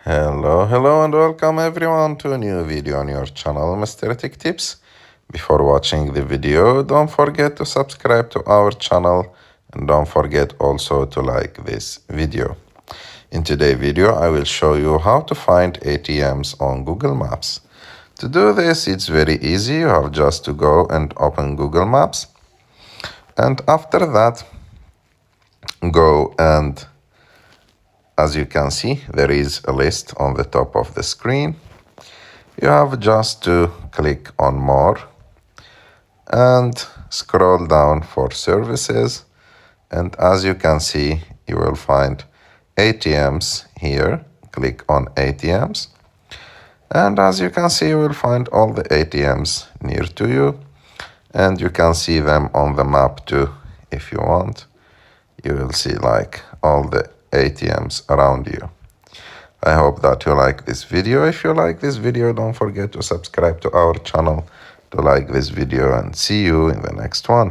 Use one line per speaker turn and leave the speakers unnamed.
Hello and welcome everyone to a new video on your channel, Mr. Tech Tips. Before watching the video, don't forget to subscribe to our channel and don't forget also to like this video. In today's video, I will show you how to find ATMs on Google Maps. To do this, it's very easy. You have just to go and open Google Maps. And after that, go and as you can see, there is a list on the top of the screen. You have just to click on More and scroll down for services. And as you can see, you will find ATMs here. Click on ATMs. And as you can see, you will find all the ATMs near to you. And you can see them on the map too, if you want. You will see like all the ATMs around you. I hope that you like this video. If you like this video, don't forget to subscribe to our channel to like this video and see you in the next one.